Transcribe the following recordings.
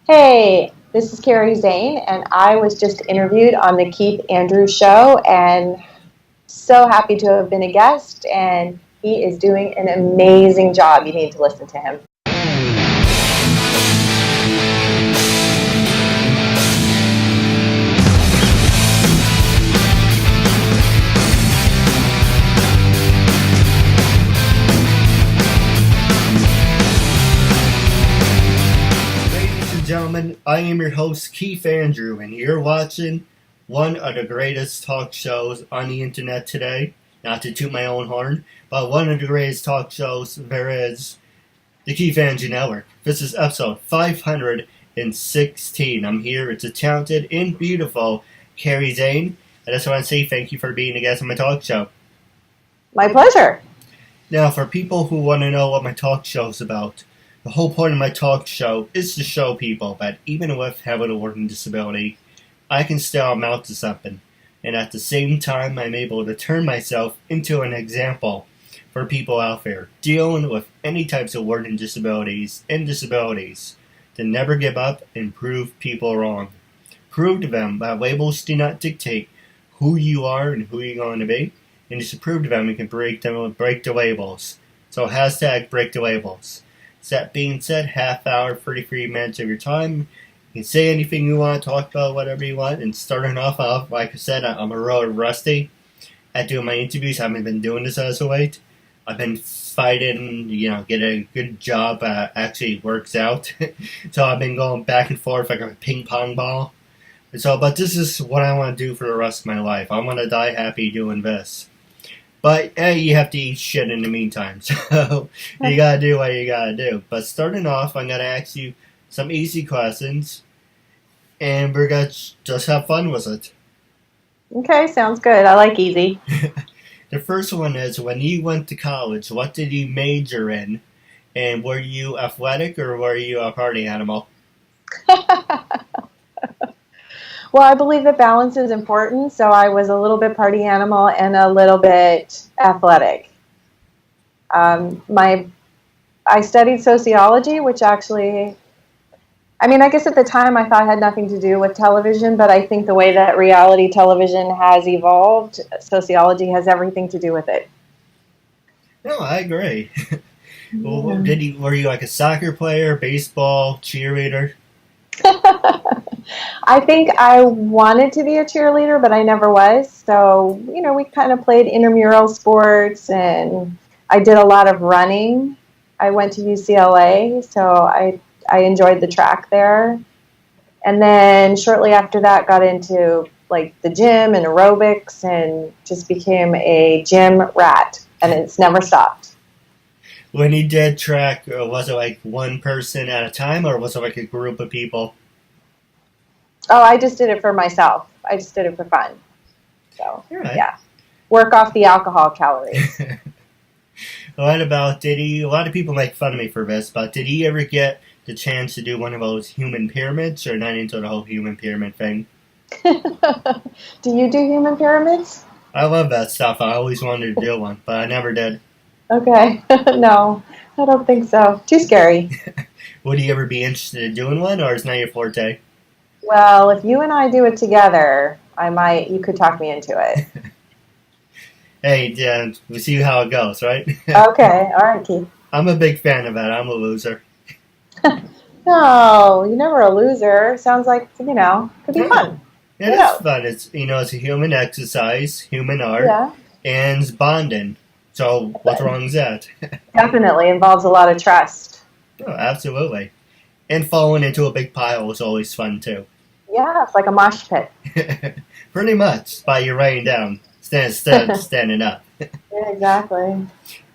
Hey, this is Kerri Zane, and I was just interviewed on the Keith Andrew Show, and so happy to have been a guest. And he is doing an amazing job. You need to listen to him. Ladies and gentlemen, I am your host, Keith Andrew, and you're watching one of the greatest talk shows on the internet today. Not to toot my own horn, but one of the greatest talk shows there is, the Keith Andrew Network. This is episode 516. I'm here with the talented and beautiful Kerri Zane. I just want to say thank you for being a guest on my talk show. My pleasure. Now, for people who want to know what my talk show is about, the whole point of my talk show is to show people that even with having a learning disability, I can still amount to something. And at the same time, I'm able to turn myself into an example for people out there dealing with any types of learning disabilities and disabilities to never give up and prove people wrong. Prove to them that labels do not dictate who you are and who you're going to be, and just to prove to them we can break the labels. So hashtag break the labels. So that being said, half hour, 33 minutes of your time. You can say anything you want, talk about whatever you want, and starting off, like I said, I'm a little rusty at doing my interviews. I haven't been doing this as of late. I've been fighting, get a good job actually works out. So I've been going back and forth like a ping pong ball. But this is what I want to do for the rest of my life. I want to die happy doing this. But, hey, you have to eat shit in the meantime, so you gotta do what you gotta do. But starting off, I'm gonna ask you some easy questions, and we're gonna just have fun with it. Okay, sounds good. I like easy. The first one is, when you went to college, what did you major in? And were you athletic, or were you a party animal? Well, I believe that balance is important, so I was a little bit party animal and a little bit athletic. I studied sociology, which actually, I guess at the time I thought it had nothing to do with television, but I think the way that reality television has evolved, sociology has everything to do with it. No, I agree. Well, were you like a soccer player, baseball, cheerleader? I think I wanted to be a cheerleader, but I never was. So, we kind of played intramural sports, and I did a lot of running. I went to UCLA, so I enjoyed the track there. And then shortly after that, got into like the gym and aerobics, and just became a gym rat, and it's never stopped. When you did track, was it like one person at a time, or was it like a group of people? Oh, I just did it for myself. I just did it for fun. So, Right. Yeah. Work off the alcohol calories. What about, a lot of people make fun of me for this, but did he ever get the chance to do one of those human pyramids, or not into the whole human pyramid thing? Do you do human pyramids? I love that stuff. I always wanted to do one, but I never did. Okay. No, I don't think so. Too scary. Would you ever be interested in doing one, or is not your forte? Well, if you and I do it together, you could talk me into it. Hey, we'll see how it goes, right? Okay. All right, Keith. I'm a big fan of that. I'm a loser. No, you're never a loser. Sounds like, could be fun. It is fun. It's a human exercise, human art, Yeah. and bonding. So what's wrong with that? Definitely involves a lot of trust. Oh, absolutely. And falling into a big pile is always fun, too. Yeah, it's like a mosh pit. Pretty much, by you writing down, standing up. Yeah, exactly.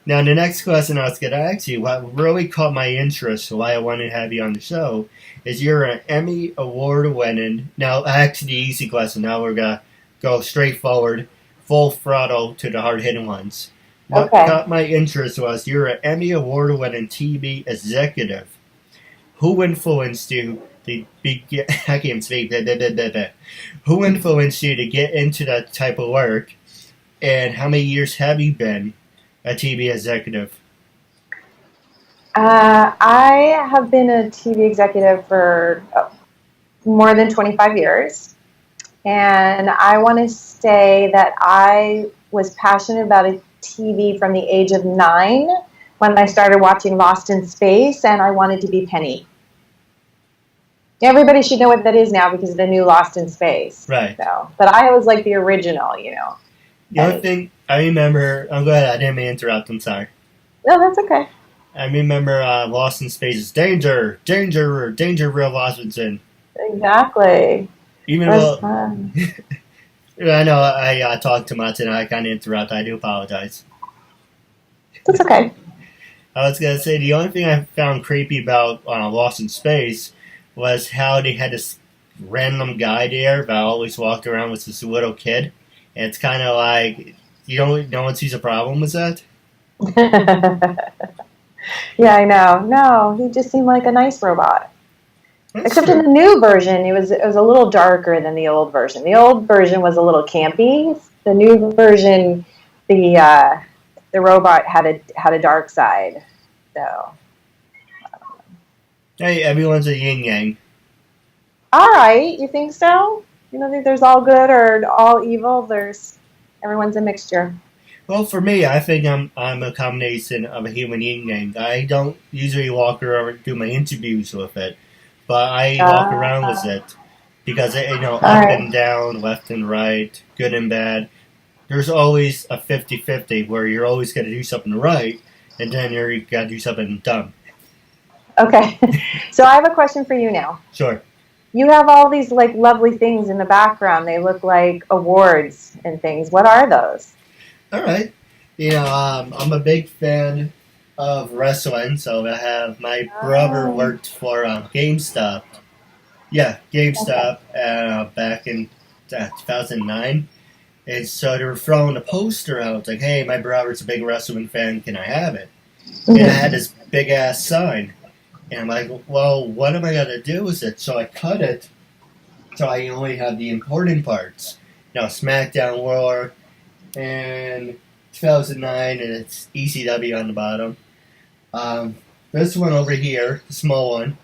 Now, the next question I was going to ask you, what really caught my interest, why I wanted to have you on the show, is you're an Emmy Award-winning, now, actually, the easy question, now we're going to go straight forward, full throttle to the hard-hitting ones. What caught my interest was you're an Emmy Award-winning TV executive. Who influenced you to I can't speak. Who influenced you to get into that type of work, and how many years have you been a TV executive? I have been a TV executive for more than 25 years. And I want to say that I was passionate about TV from the age of 9 when I started watching Lost in Space, and I wanted to be Penny. Everybody should know what that is now because of the new Lost in Space. Right. So, but I was like the original, you know. The only thing I remember, go ahead, I didn't mean to interrupt, I'm sorry. No, that's okay. I remember Lost in Space's Danger, Danger, Danger, Real Washington. Exactly. Even though, I know I talked too much and I kind of interrupt, I do apologize. That's okay. I was going to say, the only thing I found creepy about Lost in Space was how they had this random guy there that always walked around with this little kid. And it's kind of like, no one sees a problem with that? Yeah, I know. No, he just seemed like a nice robot. That's Except true. in the new version, it was a little darker than the old version. The old version was a little campy. The new version, the robot had a dark side. So, Hey, everyone's a yin yang. all right, you think so? You don't think there's all good or all evil? Everyone's a mixture. Well, for me, I think I'm a combination of a human yin yang. I don't usually walk around and do my interviews with it, but I walk around with it because up and down, left and right, good and bad. There's always a 50-50 where you're always going to do something right, and then you got to do something dumb. Okay, so I have a question for you now. Sure. You have all these like lovely things in the background. They look like awards and things. What are those? All right. I'm a big fan of wrestling, so I have my brother worked for GameStop. Yeah, GameStop back in 2009. And so they were throwing a poster out, like, hey, my brother's a big wrestling fan, can I have it? Mm-hmm. And I had this big-ass sign. And I'm like, well, what am I going to do with it? So I cut it so I only have the important parts. SmackDown War and 2009, and it's ECW on the bottom. This one over here, the small one,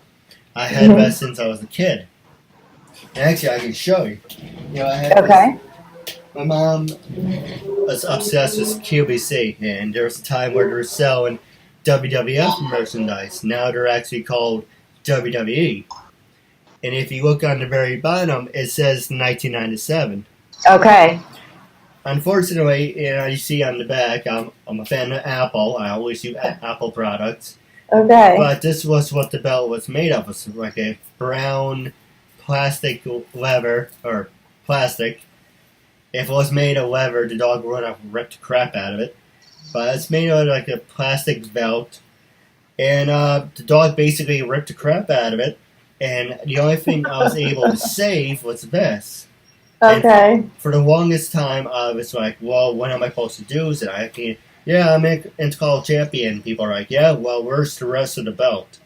I had that since I was a kid. And actually, I can show you. I had this. My mom was obsessed with QVC, and there was a time where they were selling WWF merchandise. Now they're actually called WWE. And if you look on the very bottom, it says 1997. Okay. Unfortunately, you see on the back, I'm a fan of Apple. I always use Apple products. Okay. But this was what the belt was made of. It was like a brown plastic leather, or plastic. If it was made of leather, the dog would have ripped the crap out of it. But it's made of like a plastic belt. And the dog basically ripped the crap out of it. And the only thing I was able to save was this. Okay. And for the longest time, I was like, well, what am I supposed to do? Is it I'm Intercall champion. People are like, yeah, well, where's the rest of the belt?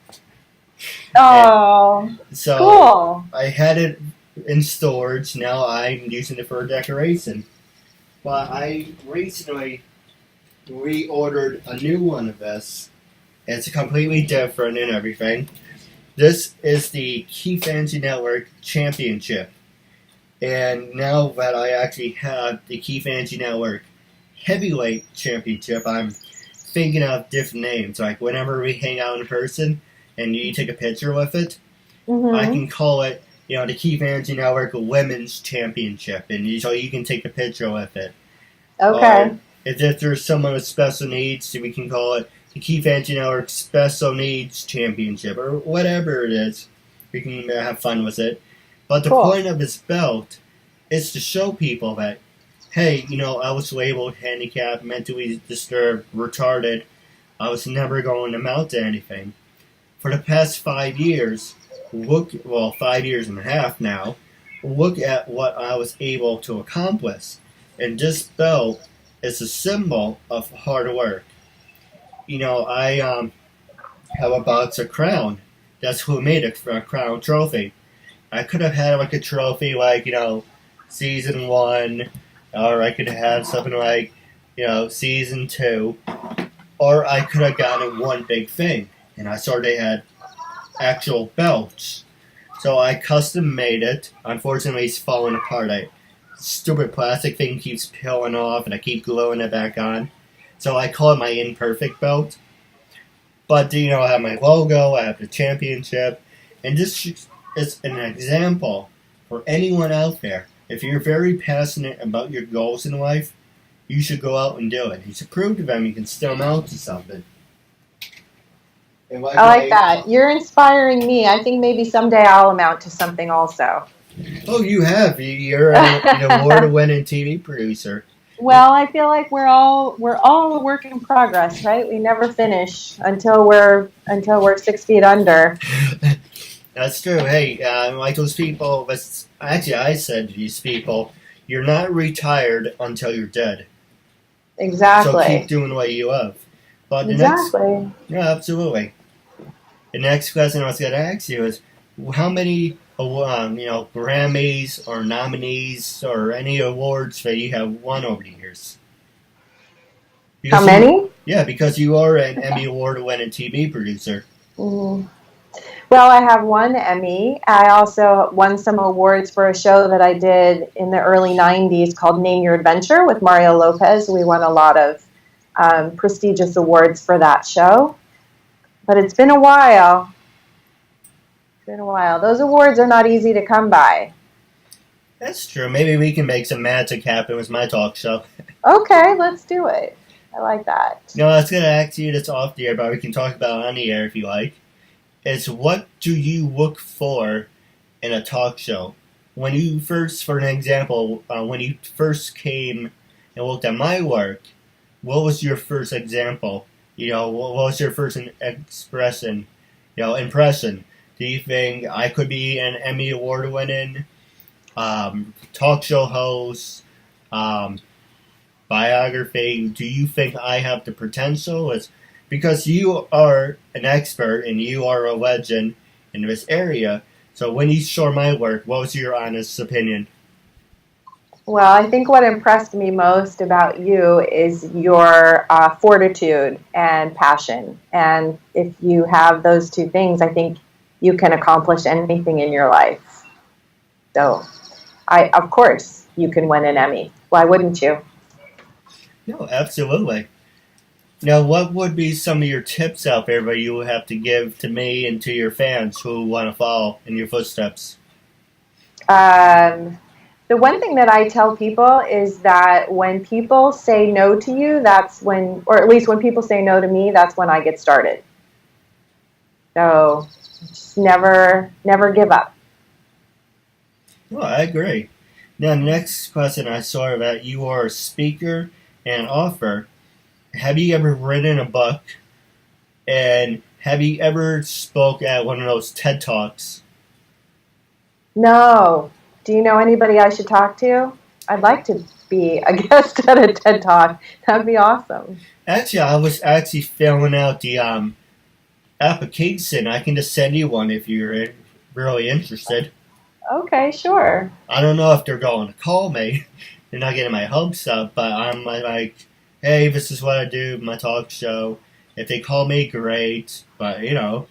Oh, so cool. I had it in storage. Now I'm using it for decoration. But I recently reordered a new one of this. It's completely different and everything. This is the KeithAndrewNetWork Championship. And now that I actually have the KeithAndrewNetWork Heavyweight Championship, I'm thinking of different names. Like whenever we hang out in person and you take a picture with it, I can call it, the KeithAndrewNetWork Women's Championship. And so you can take a picture with it. Okay. Or if there's someone with special needs, we can call it the KeithAndrewNetWork Special Needs Championship. Or whatever it is. We can have fun with it. But the point of this belt is to show people that, hey, I was labeled handicapped, mentally disturbed, retarded. I was never going to amount to anything. For the past 5 years, 5 years and a half now, look at what I was able to accomplish. And this belt is a symbol of hard work. I have a boxer crown. That's who made it for a crown trophy. I could have had like a trophy like, season 1, or I could have something like, season 2, or I could have gotten one big thing. and I saw they had actual belts. So I custom made it. Unfortunately, it's falling apart. Stupid plastic thing keeps peeling off, and I keep gluing it back on. So I call it my imperfect belt. But I have my logo, I have the championship, and this is an example for anyone out there. If you're very passionate about your goals in life, you should go out and do it. You should prove to them you can still mount to something. I like that. You're inspiring me. I think maybe someday I'll amount to something also. Oh, you have. You're an award-winning TV producer. Well, I feel like we're all a work in progress, right? We never finish until we're 6 feet under. That's true. Hey, like those people. Actually, I said to these people, "You're not retired until you're dead." Exactly. So keep doing what you love. But exactly. Yeah, absolutely. The next question I was going to ask you is, how many, Grammys or nominees or any awards that you have won over the years? How many? Yeah, because you are an Emmy Award-winning TV producer. Mm-hmm. Well, I have one Emmy. I also won some awards for a show that I did in the early 90s called Name Your Adventure with Mario Lopez. We won a lot of prestigious awards for that show. But it's been a while. Those awards are not easy to come by. That's true. Maybe we can make some magic happen with my talk show. Okay, let's do it. I like that. No, I was going to ask you this off the air, but we can talk about it on the air if you like. Is what do you look for in a talk show? When you first, for an example, when you first came and looked at my work, what was your first example? What was your first impression? Do you think I could be an Emmy Award-winning talk show host, biography? Do you think I have the potential? Because you are an expert and you are a legend in this area. So when you saw my work, what was your honest opinion? Well, I think what impressed me most about you is your fortitude and passion. And if you have those two things, I think you can accomplish anything in your life. So, of course, you can win an Emmy. Why wouldn't you? No, absolutely. Now, what would be some of your tips out there that you would have to give to me and to your fans who want to follow in your footsteps? The one thing that I tell people is that when people say no to you, that's when, or at least when people say no to me, that's when I get started. So just never give up. Oh, I agree. Now, next question I saw that you are a speaker and author. Have you ever written a book? And have you ever spoke at one of those TED Talks? No. Do you know anybody I should talk to? I'd like to be a guest at a TED Talk. That'd be awesome. Actually, I was filling out the application. I can just send you one if you're really interested. Okay, sure. I don't know if they're going to call me. They're not getting my hopes up, but I'm like, hey, this is what I do, my talk show. If they call me, great. But, a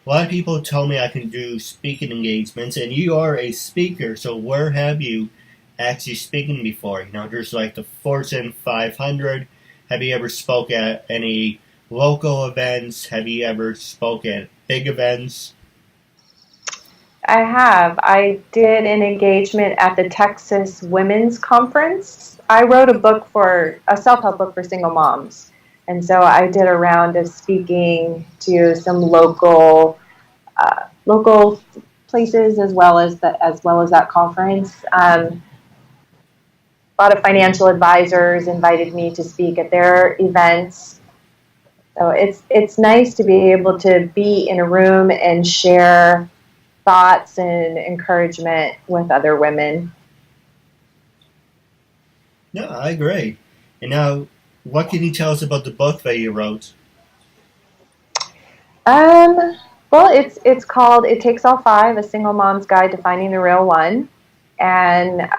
lot of people tell me I can do speaking engagements, and you are a speaker, so where have you actually spoken before? There's like the Fortune 500. Have you ever spoke at any local events? Have you ever spoke at big events? I have. I did an engagement at the Texas Women's Conference. I wrote a self-help book for single moms. And so I did a round of speaking to some local places as well as that conference. A lot of financial advisors invited me to speak at their events. So it's nice to be able to be in a room and share thoughts and encouragement with other women. No, I agree. And now, what can you tell us about the book that you wrote? Well, it's called "It Takes All Five: A Single Mom's Guide to Finding the Real One," and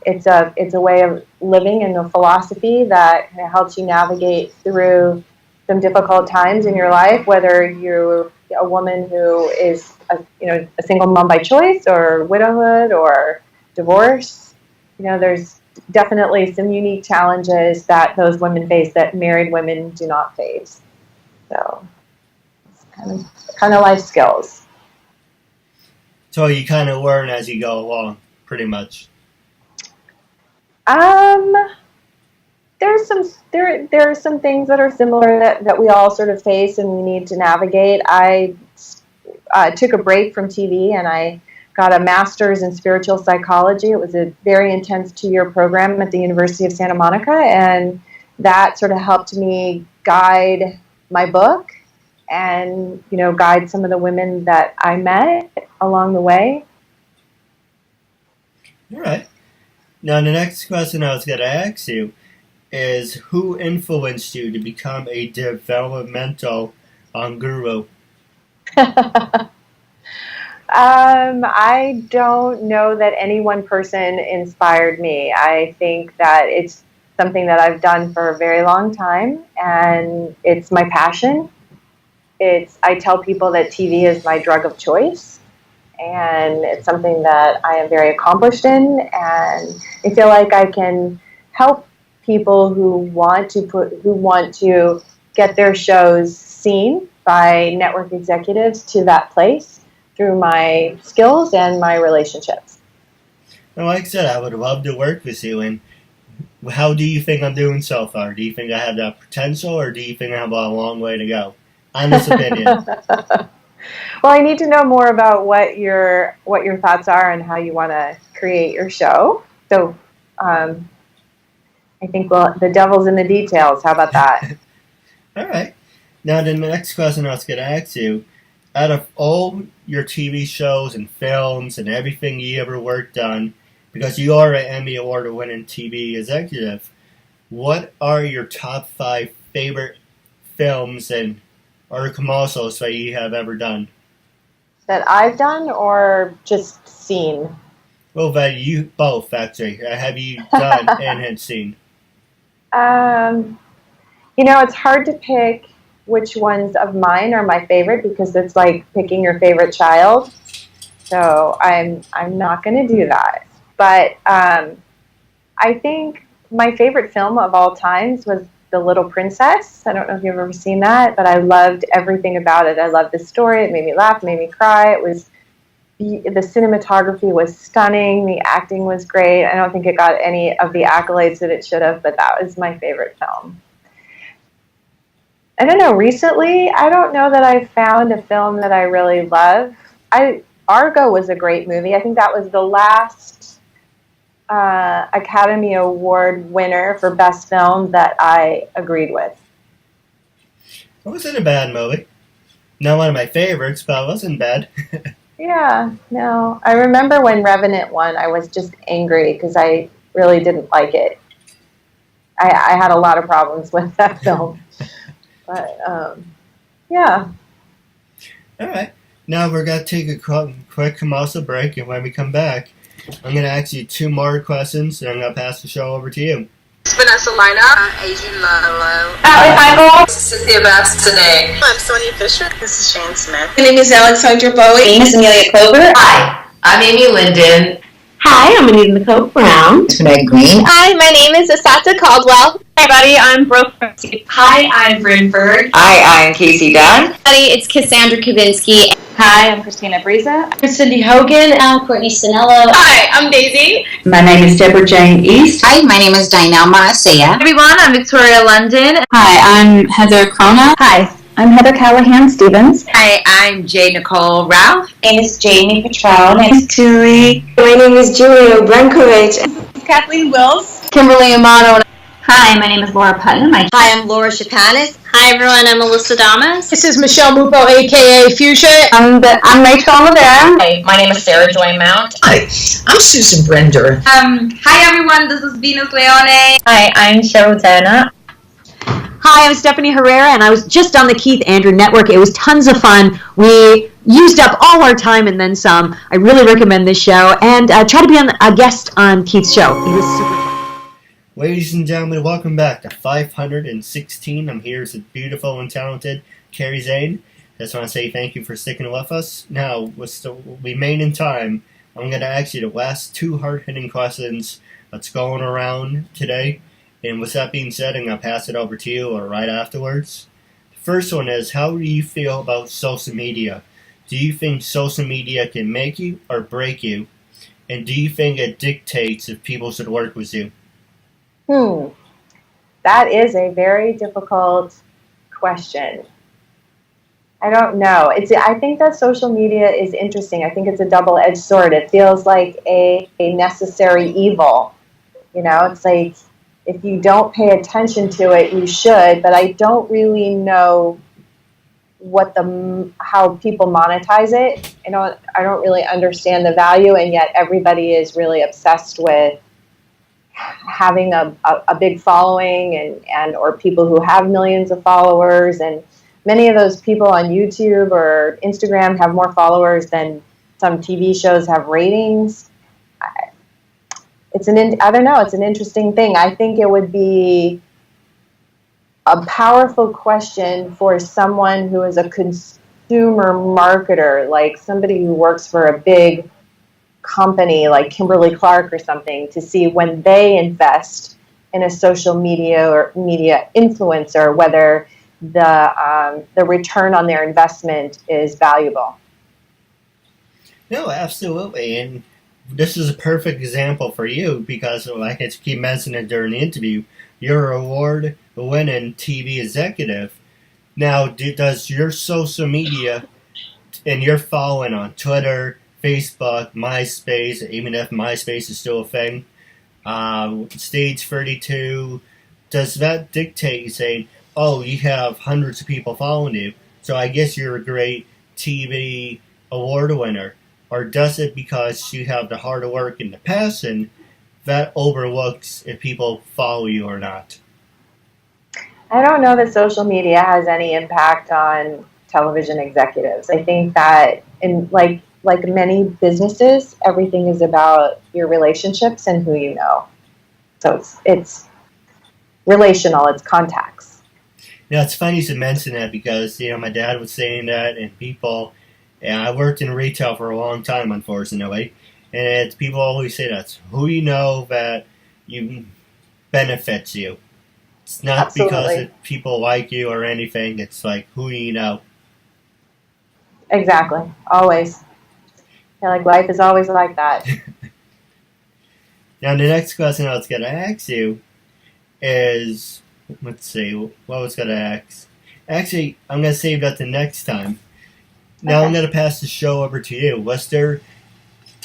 it's a way of living and a philosophy that helps you navigate through some difficult times in your life, whether you're a woman who is a single mom by choice, or widowhood, or divorce. There's definitely some unique challenges that those women face that married women do not face. So it's kind of life skills. So you kind of learn as you go along, pretty much. There are some things that are similar that we all sort of face and we need to navigate. I took a break from TV and I got a master's in spiritual psychology. It was a very intense 2-year program at the University of Santa Monica, and that sort of helped me guide my book and guide some of the women that I met along the way. All right. Now the next question I was going to ask you is, who influenced you to become a developmental guru? I don't know that any one person inspired me. I think that it's something that I've done for a very long time, and it's my passion. I tell people that TV is my drug of choice, and it's something that I am very accomplished in, and I feel like I can help people who want to get their shows seen by network executives to that place through my skills and my relationships. Well, like I said, I would love to work with you. And how do you think I'm doing so far? Do you think I have that potential, or do you think I have a long way to go? Honest opinion. Well, I need to know more about what your thoughts are and how you want to create your show. So I think the devil's in the details. How about that? All right. Now, the next question I was going to ask you, out of all your TV shows and films and everything you ever worked on, because you are an Emmy Award-winning TV executive, what are your top 5 favorite films or commercials that you have ever done? That I've done or just seen? Well, that you both, actually. Have you done and had seen? It's hard to pick which ones of mine are my favorite, because it's like picking your favorite child. So I'm not going to do that. But I think my favorite film of all times was The Little Princess. I don't know if you've ever seen that, but I loved everything about it. I loved the story. It made me laugh, it made me cry. The cinematography was stunning. The acting was great. I don't think it got any of the accolades that it should have, but that was my favorite film. I don't know, recently, I don't know that I found a film that I really love. Argo was a great movie. I think that was the last Academy Award winner for Best Film that I agreed with. It wasn't a bad movie. Not one of my favorites, but it wasn't bad. Yeah, no. I remember when Revenant won, I was just angry because I really didn't like it. I had a lot of problems with that film. But, yeah. All right. Now we're going to take a quick commercial break, and when we come back, I'm going to ask you 2 more questions, and I'm going to pass the show over to you. Vanessa Lina. I'm Adrian Lalo. Hi, This is Cynthia Bass today. I'm Sonia Fisher. This is Shane Smith. My name is Alexandra Bowie. My name is Amelia Clover. Hi, I'm Amy Linden. Hi, I'm Anita Nicole Brown. It's Meg Green. Hi, my name is Asata Caldwell. Hi, everybody. I'm Brooke. Hi, I'm Bryn Berg. Hi, I'm Casey Dunn. Hi, it's Cassandra Kavinsky. Hi, I'm Christina Briza. I'm Cindy Hogan. I'm Courtney Sinello. Hi, I'm Daisy. My name is Deborah Jane East. Hi, my name is Dinah Maasea. Everyone, I'm Victoria London. Hi, I'm Heather Crona. Hi, I'm Heather Callahan Stevens. Hi, I'm J. Nicole Ralph. My name is Jamie Petrell. My name is Julie. My name is Julia Brankovich. Kathleen Wills. Kimberly Amano. Hi, my name is Laura Putnam. Hi, I'm Laura Chapanis. Hi, everyone. I'm Melissa Damas. This is Michelle Mupo, a.k.a. Fuchsia. I'm Rachel Olivera. Hi, my name is Sarah Joy Mount. Hi, I'm Susan Brender. Hi, everyone. This is Venus Leone. Hi, I'm Cheryl Turner. Hi, I'm Stephanie Herrera, and I was just on the Keith Andrew Network. It was tons of fun. We used up all our time and then some. I really recommend this show, and try to be a guest on Keith's show. It was super fun. Ladies and gentlemen, welcome back to 516. I'm here with the beautiful and talented Kerri Zane. Just want to say thank you for sticking with us. Now, with the remaining time, I'm going to ask you the last two hard-hitting questions that's going around today. And with that being said, I'm going to pass it over to you or right afterwards. The first one is, how do you feel about social media? Do you think social media can make you or break you? And do you think it dictates if people should work with you? That is a very difficult question. I don't know. I think that social media is interesting. I think it's a double-edged sword. It feels like a necessary evil. You know, it's like if you don't pay attention to it, you should, but I don't really know how people monetize it. I don't really understand the value, and yet everybody is really obsessed with having a big following and or people who have millions of followers, and many of those people on YouTube or Instagram have more followers than some TV shows have ratings. I don't know, it's an interesting thing. I think it would be a powerful question for someone who is a consumer marketer, like somebody who works for a big company like Kimberly-Clark or something, to see when they invest in a social media or media influencer, whether the return on their investment is valuable. No, absolutely. And this is a perfect example for you because, like I keep mentioning during the interview, you're an award-winning TV executive. Now, does your social media and your following on Twitter, Facebook, MySpace, even if MySpace is still a thing, Stage 32, does that dictate saying, oh, you have hundreds of people following you, so I guess you're a great TV award winner? Or does it because you have the hard work and the passion that overlooks if people follow you or not? I don't know that social media has any impact on television executives. I think that like many businesses, everything is about your relationships and who you know. So it's relational, it's contacts. Now, it's funny you mention that because, my dad was saying that, and I worked in retail for a long time, unfortunately, and people always say that's who you know that benefits you. It's not because if people like you or anything, it's like who you know. Exactly, always. Life is always like that. Now, the next question I was going to ask you is, let's see, what I was going to ask. Actually, I'm going to save that to next time. Now I'm going to pass the show over to you. Was there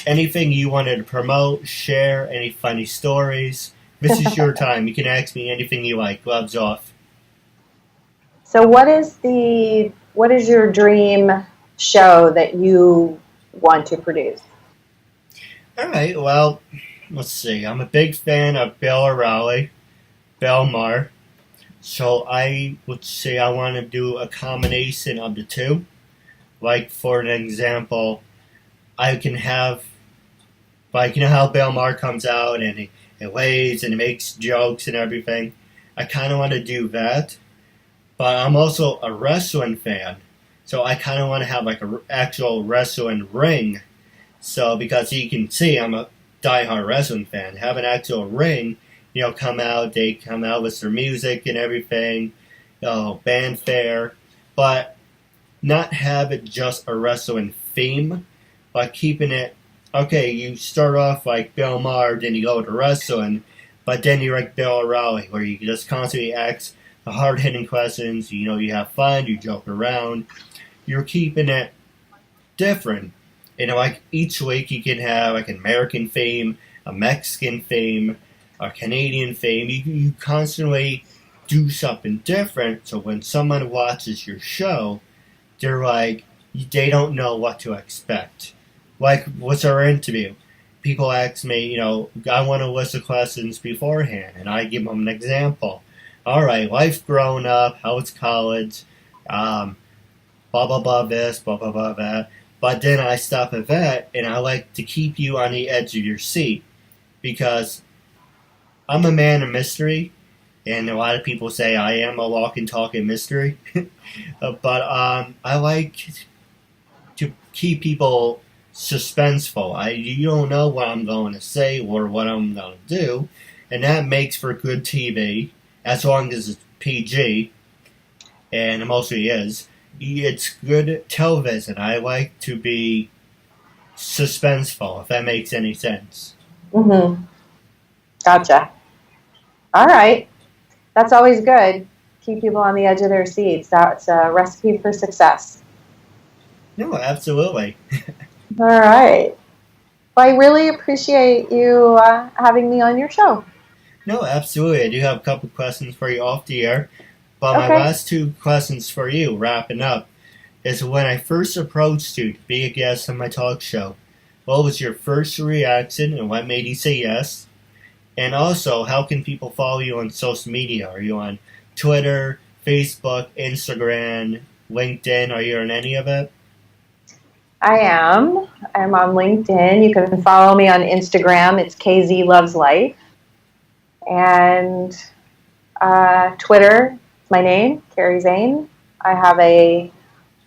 anything you wanted to promote, share, any funny stories? This is your time. You can ask me anything you like. Gloves off. So what is your dream show that you want to produce? All right, well, let's see. I'm a big fan of Bill O'Reilly, Bill Maher. So I would say I want to do a combination of the two. Like, for an example, I can have, like, how Bill Maher comes out and he lays and he makes jokes and everything. I kind of want to do that. But I'm also a wrestling fan. So I kind of want to have like an actual wrestling ring. So because you can see I'm a diehard wrestling fan. Have an actual ring, come out. They come out with their music and everything. Fanfare. But not have it just a wrestling theme. But keeping it, okay, you start off like Bill Maher, then you go to wrestling. But then you're like Bill O'Reilly, where you just constantly ask the hard-hitting questions. You have fun, you joke around. You're keeping it different. Like each week you can have like an American theme, a Mexican theme, a Canadian theme. You constantly do something different, so when someone watches your show, they're like, they don't know what to expect. Like, what's our interview? People ask me, I want a list of questions beforehand, and I give them an example. All right, life growing up, how it's college, blah, blah, blah, this, blah, blah, blah, that. But then I stop at that, and I like to keep you on the edge of your seat. Because I'm a man of mystery, and a lot of people say I am a walking, talking mystery. But I like to keep people suspenseful. You don't know what I'm going to say or what I'm going to do, and that makes for good TV, as long as it's PG, and it mostly is. It's good television. I like to be suspenseful, if that makes any sense. Mm-hmm. Gotcha. All right. That's always good. Keep people on the edge of their seats. That's a recipe for success. No, absolutely. All right. Well, I really appreciate you having me on your show. No, absolutely. I do have a couple questions for you off the air. But my last two questions for you, wrapping up, is when I first approached you to be a guest on my talk show, what was your first reaction and what made you say yes? And also, how can people follow you on social media? Are you on Twitter, Facebook, Instagram, LinkedIn? Are you on any of it? I am. I'm on LinkedIn. You can follow me on Instagram. It's KZ Loves Life. And Twitter, my name, Kerri Zane. I have a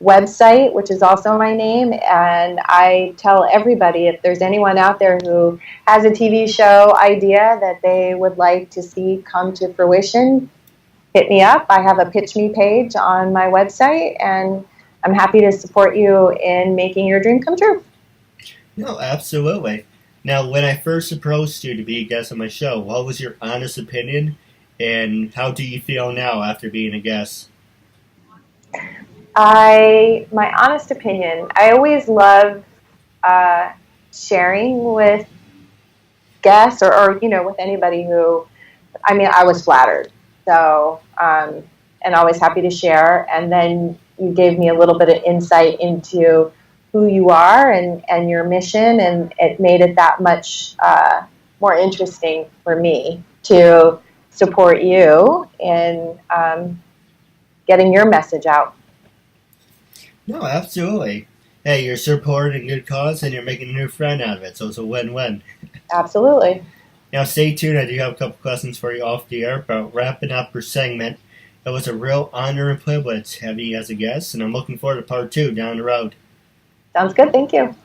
website, which is also my name, and I tell everybody if there's anyone out there who has a TV show idea that they would like to see come to fruition, hit me up. I have a Pitch Me page on my website, and I'm happy to support you in making your dream come true. No, absolutely. Now, when I first approached you to be a guest on my show, what was your honest opinion, and how do you feel now after being a guest? My honest opinion, I always love sharing with guests or with anybody who, I was flattered. So, and always happy to share. And then you gave me a little bit of insight into who you are and your mission, and it made it that much more interesting for me to support you in getting your message out. No, absolutely. Hey, you're supporting a good cause and you're making a new friend out of it, so it's a win-win. Absolutely. Now, stay tuned. I do have a couple questions for you off the air, but wrapping up our segment, it was a real honor and privilege having you as a guest, and I'm looking forward to part 2 down the road. Sounds good. Thank you.